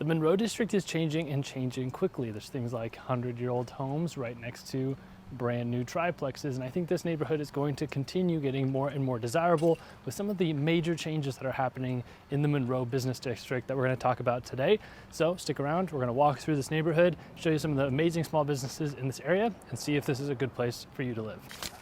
The Monroe district is changing and changing quickly. There's things like 100-year-old homes right next to brand new triplexes, and I think this neighborhood is going to continue getting more and more desirable with some of the major changes that are happening in the Monroe business district that we're going to talk about today. So stick around, we're going to walk through this neighborhood, show you some of the amazing small businesses in this area, and see if this is a good place for you to live.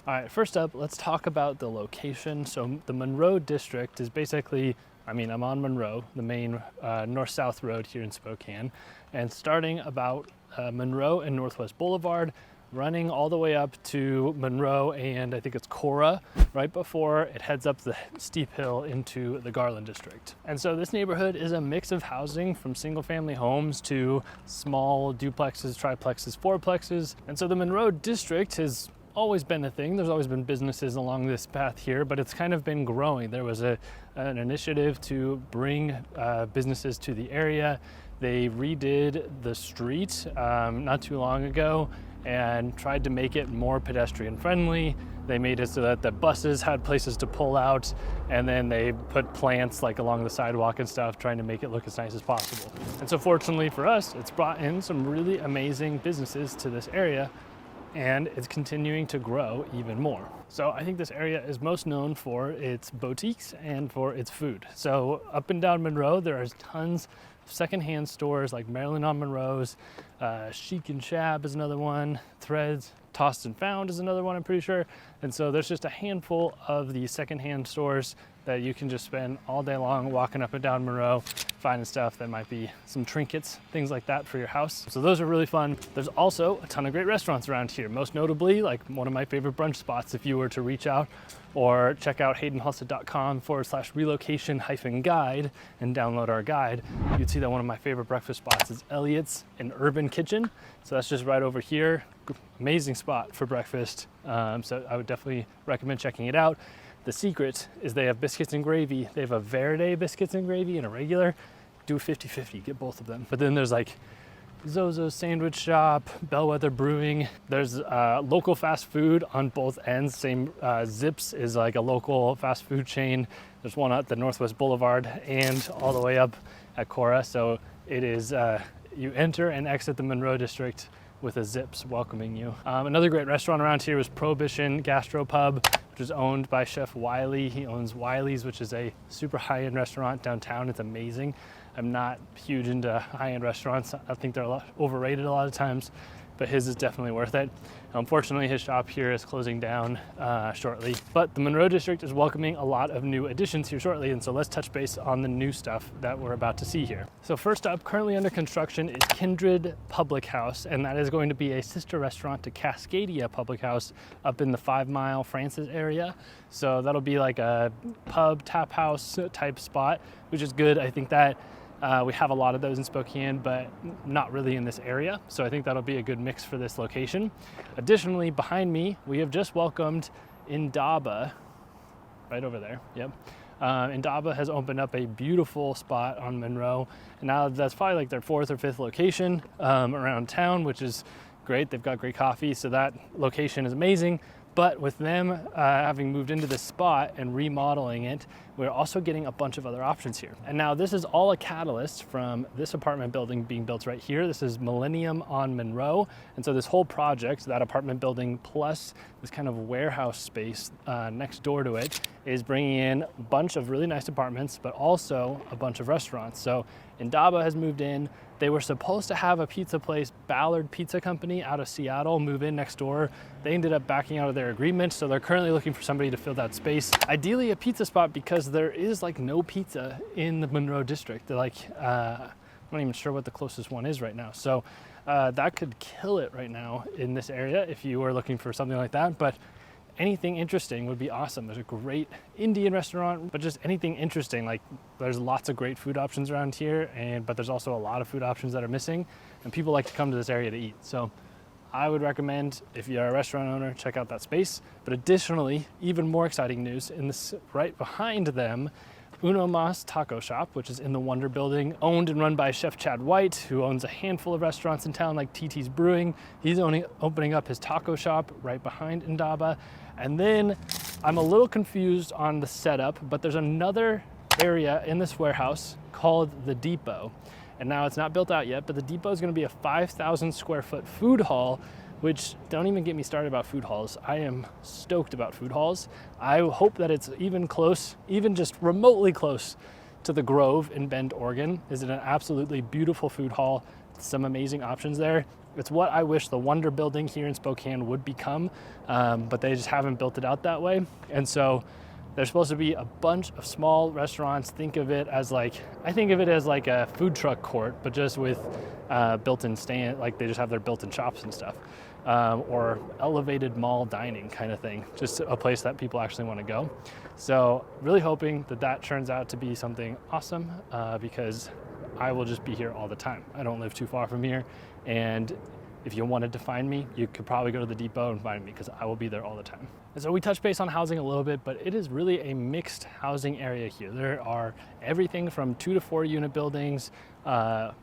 All right, first up, let's talk about the location. So the Monroe district is basically, I'm on Monroe, the main north-south road here in Spokane, and starting about Monroe and Northwest Boulevard, running all the way up to Monroe and I think it's Cora, right before it heads up the steep hill into the Garland district. And so this neighborhood is a mix of housing from single family homes to small duplexes, triplexes, fourplexes. And so the Monroe district has always been a thing. There's always been businesses along this path here, but it's kind of been growing. There was an initiative to bring businesses to the area. They redid the street not too long ago and tried to make it more pedestrian friendly. They made it so that the buses had places to pull out, and then they put plants like along the sidewalk and stuff, trying to make it look as nice as possible. And so fortunately for us, it's brought in some really amazing businesses to this area, and it's continuing to grow even more. So I think this area is most known for its boutiques and for its food. So up and down Monroe, there are tons of secondhand stores like Maryland on Monroe's, Chic and Shab is another one, Threads, Tossed and Found is another one, I'm pretty sure. And so there's just a handful of these secondhand stores that you can just spend all day long walking up and down Monroe, finding stuff that might be some trinkets, things like that for your house. So those are really fun. There's also a ton of great restaurants around here, most notably like one of my favorite brunch spots. If you were to reach out or check out haydnhalsted.com/relocation-guide and download our guide, you'd see that one of my favorite breakfast spots is Elliot's, an urban kitchen. So that's just right over here. Amazing spot for breakfast. So I would definitely recommend checking it out. The secret is they have biscuits and gravy. They have a Verde biscuits and gravy and a regular. Do 50-50, get both of them. But then there's like Zozo's Sandwich Shop, Bellwether Brewing. There's local fast food on both ends. Same, Zips is like a local fast food chain. There's one at the Northwest Boulevard and all the way up at Cora. So it is, you enter and exit the Monroe district with a Zips welcoming you. Another great restaurant around here is Prohibition Gastropub, which is owned by Chef Wiley. He owns Wiley's, which is a super high-end restaurant downtown. It's amazing. I'm not huge into high-end restaurants. I think they're overrated a lot of times, but his is definitely worth it. Unfortunately, his shop here is closing down shortly, but the Monroe district is welcoming a lot of new additions here shortly, and so let's touch base on the new stuff that we're about to see here. So first up, currently under construction is Kindred Public House, and that is going to be a sister restaurant to Cascadia Public House up in the 5 Mile Francis area. So that'll be like a pub, tap house type spot, which is good. I think that we have a lot of those in Spokane, but not really in this area. So I think that'll be a good mix for this location. Additionally, behind me, we have just welcomed Indaba, right over there, yep. Indaba has opened up a beautiful spot on Monroe. And now that's probably like their 4th or 5th location around town, which is great. They've got great coffee, so that location is amazing. But with them having moved into this spot and remodeling it, we're also getting a bunch of other options here. And now this is all a catalyst from this apartment building being built right here. This is Millennium on Monroe. And so this whole project, that apartment building plus this kind of warehouse space next door to it, is bringing in a bunch of really nice apartments, but also a bunch of restaurants. So Indaba has moved in. They were supposed to have a pizza place, Ballard Pizza Company out of Seattle, move in next door. They ended up backing out of their agreement, so they're currently looking for somebody to fill that space. Ideally a pizza spot, because there is like no pizza in the Monroe district. They're like, I'm not even sure what the closest one is right now. So that could kill it right now in this area if you were looking for something like that. But anything interesting would be awesome. There's a great Indian restaurant, but just anything interesting. Like there's lots of great food options around here, but there's also a lot of food options that are missing, and people like to come to this area to eat. So I would recommend, if you're a restaurant owner, check out that space. But additionally, even more exciting news, in this right behind them, Uno Mas Taco Shop, which is in the Wonder Building, owned and run by Chef Chad White, who owns a handful of restaurants in town like TT's Brewing. He's opening up his taco shop right behind Indaba. And then I'm a little confused on the setup, but there's another area in this warehouse called the Depot. And now it's not built out yet, but the depot is going to be a 5,000 square foot food hall, which don't even get me started about food halls. I am stoked about food halls. I hope that it's even close, even just remotely close to the Grove in Bend, Oregon. Is it an absolutely beautiful food hall? Some amazing options there. It's what I wish the Wonder Building here in Spokane would become, but they just haven't built it out that way. And so there's supposed to be a bunch of small restaurants. Think of it as like, I think of it as like a food truck court, but just with built-in stand, like they just have their built-in shops and stuff, or elevated mall dining kind of thing, just a place that people actually want to go. So really hoping that that turns out to be something awesome, because I will just be here all the time. I don't live too far from here, and if you wanted to find me, you could probably go to the depot and find me, because I will be there all the time. And so we touched base on housing a little bit, but it is really a mixed housing area here. There are everything from 2 to 4 unit buildings,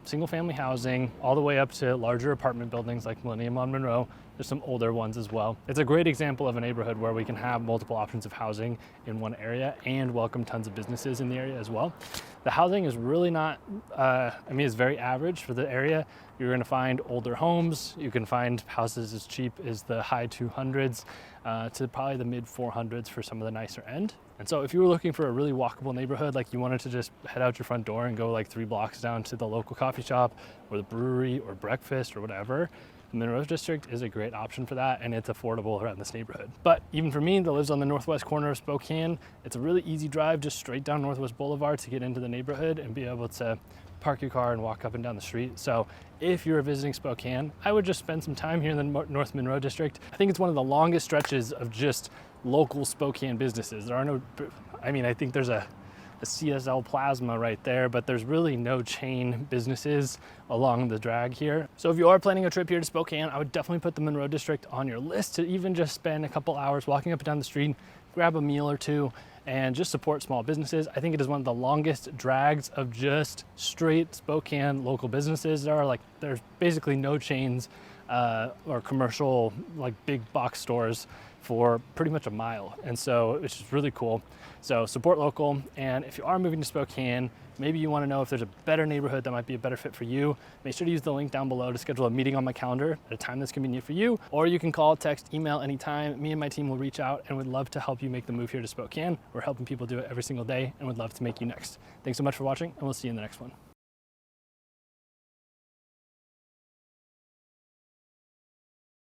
single family housing, all the way up to larger apartment buildings like Millennium on Monroe. There's some older ones as well. It's a great example of a neighborhood where we can have multiple options of housing in one area and welcome tons of businesses in the area as well. The housing is really not, it's very average for the area. You're gonna find older homes. You can find houses as cheap as the high 200s to probably the mid 400s for some of the nicer end. And so if you were looking for a really walkable neighborhood, like you wanted to just head out your front door and go like 3 blocks down to the local coffee shop or the brewery or breakfast or whatever, the Monroe District is a great option for that, and it's affordable around this neighborhood. But even for me that lives on the northwest corner of Spokane, it's a really easy drive just straight down Northwest Boulevard to get into the neighborhood and be able to park your car and walk up and down the street. So if you're visiting Spokane, I would just spend some time here in the North Monroe District. I think it's one of the longest stretches of just local Spokane businesses. There are no, I think there's a CSL Plasma right there, but there's really no chain businesses along the drag here. So if you are planning a trip here to Spokane, I would definitely put the Monroe District on your list to even just spend a couple hours walking up and down the street, grab a meal or two, and just support small businesses. I think it is one of the longest drags of just straight Spokane local businesses. There's basically no chains or commercial like big box stores for pretty much a mile. And so it's just really cool. So support local. And if you are moving to Spokane, maybe you want to know if there's a better neighborhood that might be a better fit for you, make sure to use the link down below to schedule a meeting on my calendar at a time that's convenient for you. Or you can call, text, email anytime. Me and my team will reach out and would love to help you make the move here to Spokane. We're helping people do it every single day and would love to make you next. Thanks so much for watching, and we'll see you in the next one.